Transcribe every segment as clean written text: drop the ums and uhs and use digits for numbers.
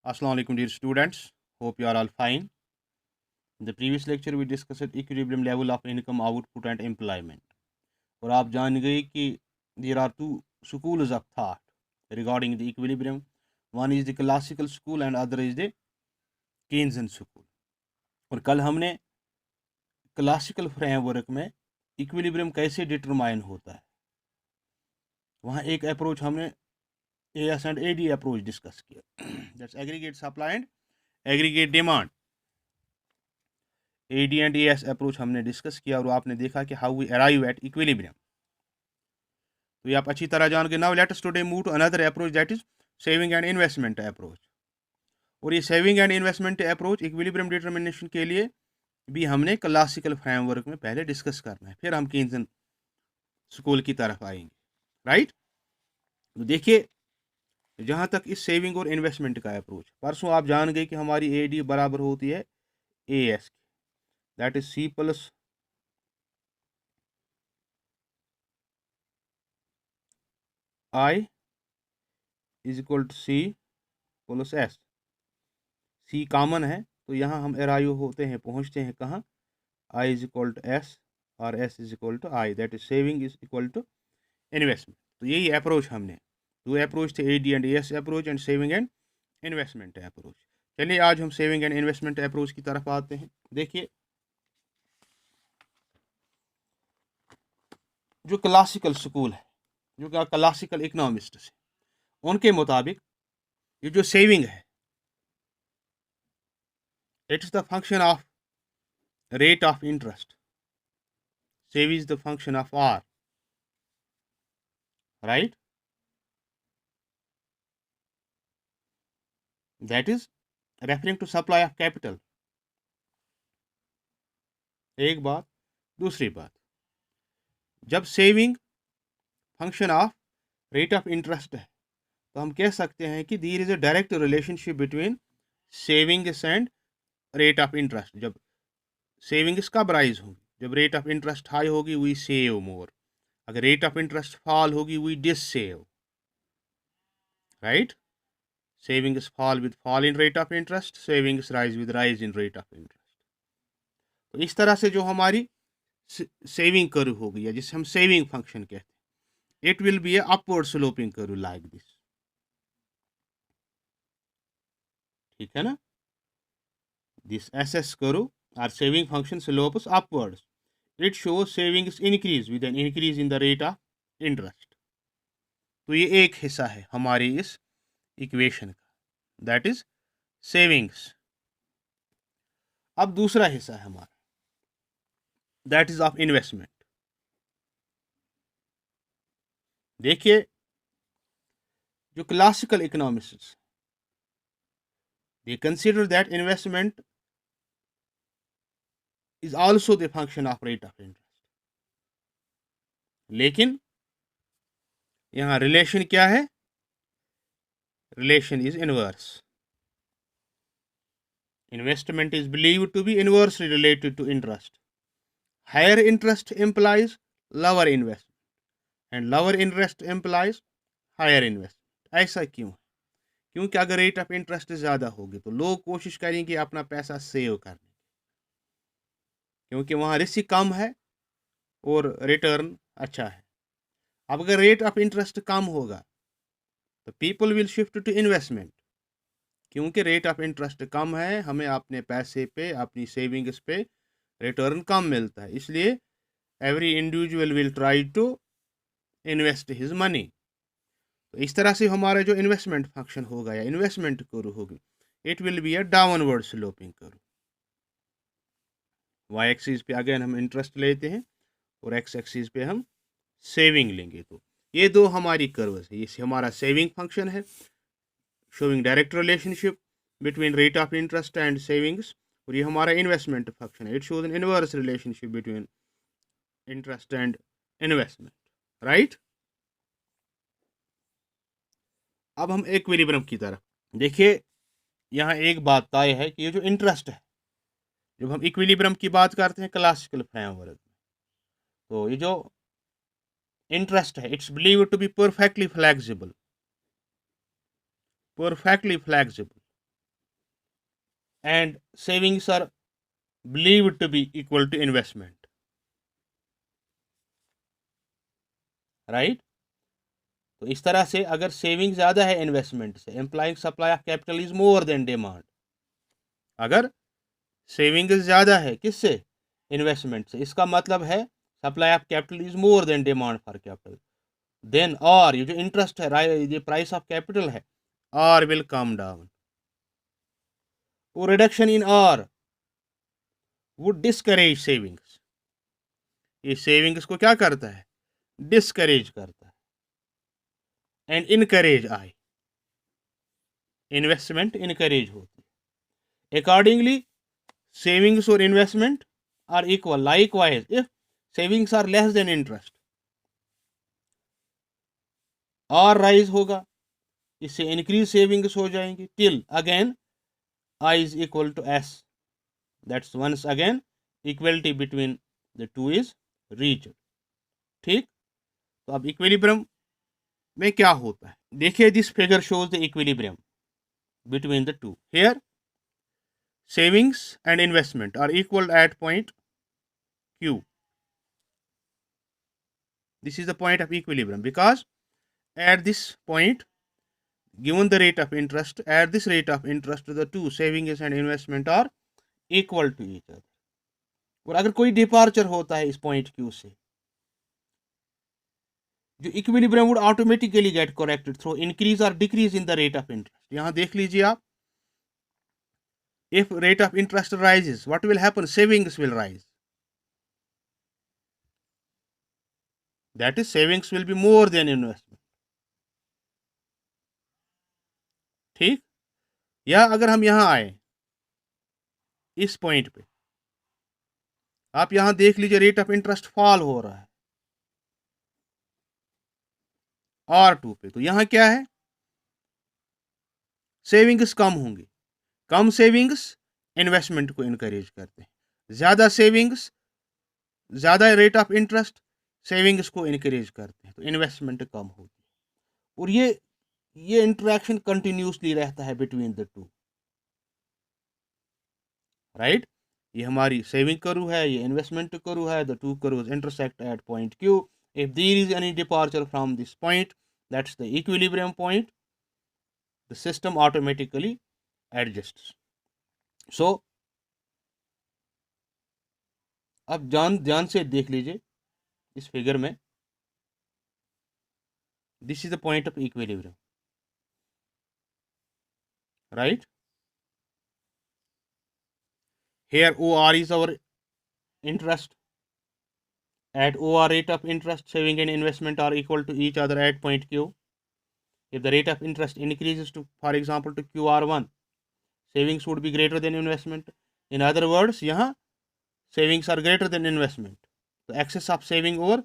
Assalamu alaikum dear students. Hope you are all fine. In the previous lecture we discussed equilibrium level of income, output and employment. और आप जान गए कि there are two schools of thought regarding the equilibrium. One is the classical school and other is the Keynesian school. और कल हमने classical framework में equilibrium कैसे डिटरमाइन होता है वहाँ एक अप्रोच हमने AS and AD approach discuss किया. That's aggregate supply and aggregate demand. AD and AS approach हमने डिस्कस किया और आपने देखा कि how we arrive at equilibrium. तो ये आप अच्छी तरह जान गए. Now let us today move to another approach that is saving and investment approach. और ये saving and investment approach equilibrium determination के लिए भी हमने क्लासिकल फ्रेमवर्क में पहले डिस्कस करना है, फिर हम केन्जियन स्कूल की तरफ आएंगे. राइट. तो देखिए जहाँ तक इस सेविंग और इन्वेस्टमेंट का अप्रोच, परसों आप जान गए कि हमारी AD बराबर होती है AS की. That is C plus I is equal to C plus S. C common है तो यहाँ हम अराइव होते हैं, पहुँचते हैं कहाँ, I is equal to S और S is equal to I. That is saving is equal to investment. तो यही अप्रोच हमने, दो अप्रोच थे, AD and AS approach and saving and investment approach. चलिए आज हम सेविंग एंड इन्वेस्टमेंट अप्रोच की तरफ आते हैं. देखिए जो क्लासिकल स्कूल है, जो क्लासिकल इकोनॉमिस्ट है, उनके मुताबिक ये जो सेविंग है it is the function of rate of interest. Save is the function of R, right? That is referring to supply of capital. एक बात. दूसरी बात, जब saving function of rate of interest है तो हम कह सकते हैं कि there is a direct relationship between savings and rate of interest. जब सेविंग्स कब राइज होगी, जब रेट ऑफ इंटरेस्ट हाई होगी वी सेव मोर. अगर रेट ऑफ इंटरेस्ट फॉल होगी we dissave. Right. Savings fall with fall in rate of interest, savings rise with rise in rate of interest. तो इस तरह से जो हमारी सेविंग कर्व होगी या जिसे हम सेविंग फंक्शन कहते हैं, it will be a upward sloping curve like this. ठीक है ना. This SS curve or saving function slopes upwards. It shows savings increase with an increase in the rate of interest. तो ये एक हिस्सा है हमारे इस इक्वेशन का, दैट इज सेविंग्स. अब दूसरा हिस्सा है हमारा, दैट इज ऑफ इन्वेस्टमेंट. देखिए जो classical economists they consider that investment is also the function of rate of interest. लेकिन यहां रिलेशन क्या है, relation is inverse. Investment is believed to be inversely related to interest. Higher interest implies lower investment and lower interest implies higher investment. ऐसा क्यों है? क्योंकि अगर rate of interest ज़्यादा होगी तो लोग कोशिश करेंगे अपना पैसा सेव करने की, क्योंकि वहाँ रिस्क कम है और रिटर्न अच्छा है. अब अगर रेट ऑफ इंटरेस्ट कम होगा तो people will shift to investment. क्योंकि रेट ऑफ इंटरेस्ट कम है, हमें अपने पैसे पे, अपनी सेविंग्स पे रिटर्न कम मिलता है, इसलिए every individual will try to invest his money. तो इस तरह से हमारा जो इन्वेस्टमेंट फंक्शन होगा या इन्वेस्टमेंट कर्व होगी, it will be a downward sloping curve. Y axis पे अगेन हम इंटरेस्ट लेते हैं और एक्स एक्सिस पे हम सेविंग लेंगे. तो ये दो हमारी कर्व्स है. ये हमारा सेविंग फंक्शन है showing direct relationship between rate of interest and savings, और ये हमारा इन्वेस्टमेंट फंक्शन है. It shows N inverse relationship between interest and investment. Right. अब हम इक्विलिब्रियम की तरफ देखिए. यहाँ एक बात तय है कि ये जो इंटरेस्ट है, जब हम इक्विलिब्रियम की बात करते हैं क्लासिकल फ्रेमवर्क में, तो ये जो इंटरेस्ट है it's believed to be perfectly flexible. Perfectly flexible. and savings are believed to be equal to investment, right? तो इस तरह से अगर सेविंग ज़्यादा है इन्वेस्टमेंट से, implying supply of capital is more than demand. अगर सेविंग ज़्यादा है किससे, इन्वेस्टमेंट से, इसका मतलब है supply of capital is more than demand for capital, then और ये जो इंटरेस्ट है, ये प्राइस ऑफ कैपिटल है, आर विल कम डाउन। वो reduction in r would discourage savings, ये सेविंग्स को क्या करता है, डिस्करेज करता है, and encourage I, investment encourage होती है। अकॉर्डिंगली सेविंग्स और investment are equal, likewise if savings are less than interest, r rise होगा, इससे इंक्रीज सेविंग्स हो जाएंगी, till again I is equal to S, that's once again equality between the two is reached. ठीक, तो अब equilibrium में क्या होता है, देखिए this figure shows the equilibrium between the two. Here, savings and investment are equal at point Q. This is the point of equilibrium because at this point, given the rate of interest, at this rate of interest, the two savings and investment are equal to each other. और अगर कोई departure होता है इस point Q से, जो equilibrium would automatically get corrected through increase और decrease in the rate of interest. यहां देख लीजिए आप, if rate of interest rises, what will happen, savings will rise, that is savings will be more than investment। ठीक, या अगर हम यहां आए इस पॉइंट पे, आप यहां देख लीजिए रेट ऑफ इंटरेस्ट फॉल हो रहा है R2 पे, तो यहां क्या है, सेविंग्स कम होंगी, कम सेविंग्स इन्वेस्टमेंट को इनकरेज करते हैं, ज्यादा सेविंग्स, ज्यादा रेट ऑफ इंटरेस्ट सेविंग्स को इनकरेज करते हैं, तो इन्वेस्टमेंट कम होगी। और ये इंटरेक्शन कंटिन्यूसली रहता है बिटवीन द टू, राइट। ये हमारी सेविंग करू है, ये इन्वेस्टमेंट करू है, the two curves intersect at point Q। If there is any departure from this point, that's the equilibrium point, the system automatically adjusts. So अब ध्यान से देख लीजिए इस फिगर में, this is the point of equilibrium, right. Here OR is our interest. At OR rate of interest, saving and investment are equal to each other at point Q. If the rate of interest increases to, for example, to QR1, savings would be greater than investment. In other words, यहाँ savings are greater than investment. So excess of saving over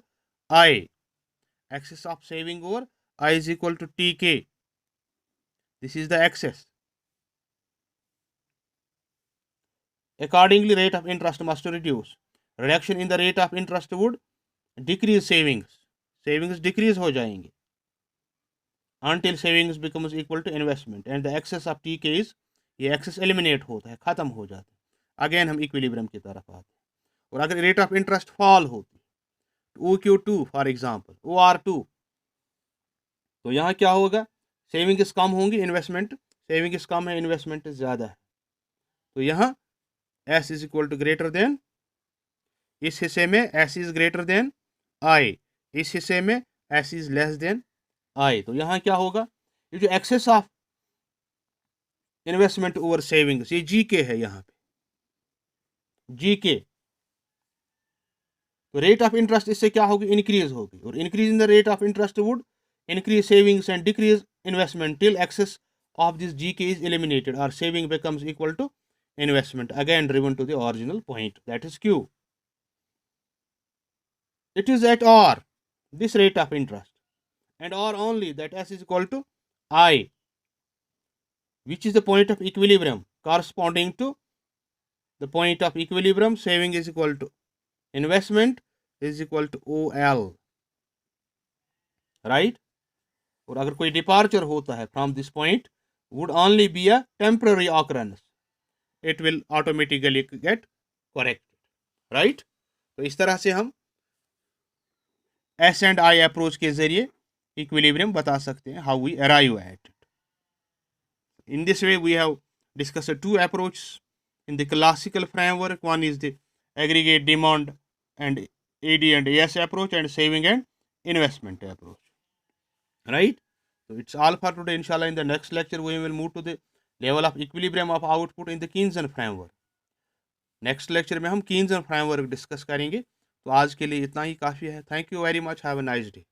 I. Excess of saving over I is equal to TK. This is the excess. Accordingly, rate of interest must reduce. Reduction in the rate of interest would decrease savings. Savings decrease हो जाएंगे until savings becomes equal to investment and the excess of TK is, ये excess eliminate होता है, खत्म हो जाता है। Again हम इक्विलिब्रियम की तरफ आते हैं। और अगर रेट ऑफ इंटरेस्ट फॉल होती है, OQ2 फॉर एग्जांपल, OR2, तो यहाँ क्या होगा, सेविंग्स कम होंगी, इन्वेस्टमेंट, सेविंग्स कम है, इन्वेस्टमेंट ज़्यादा है, तो यहाँ S is equal to greater than, इस हिस्से में S is greater than I, इस हिस्से में S is less than I। तो यहाँ क्या होगा, ये जो excess of investment over savings, ये GK है, यहाँ पे GK, तो रेट ऑफ इंटरेस्ट इससे क्या होगी, इंक्रीज होगी, और increase in the rate of interest would increase savings and decrease investment till excess of this GK is eliminated or saving becomes equal to investment, again driven to the original point, that is Q. It is at R, this rate of interest, and R only, that S is equal to I, which is the point of equilibrium corresponding to the point of equilibrium, saving is equal to investment is equal to OL, right। और अगर कोई departure होता है from this point, would only be a temporary occurrence, it will automatically get corrected, right? तो इस तरह से हम S&I अप्रोच के जरिए इक्विलिब्रियम बता सकते हैं, how we arrive at it. In this way we have discussed two approaches in the classical framework. One is the aggregate demand and AD and AS approach, and saving and investment approach, right? So it's all for today. Inshallah, in the next lecture we will move to the level of equilibrium of output in the Keynesian framework. Next lecture में हम Keynes framework discuss करेंगे. तो आज के लिए इतना ही काफ़ी है. Thank you very much. Have a nice day.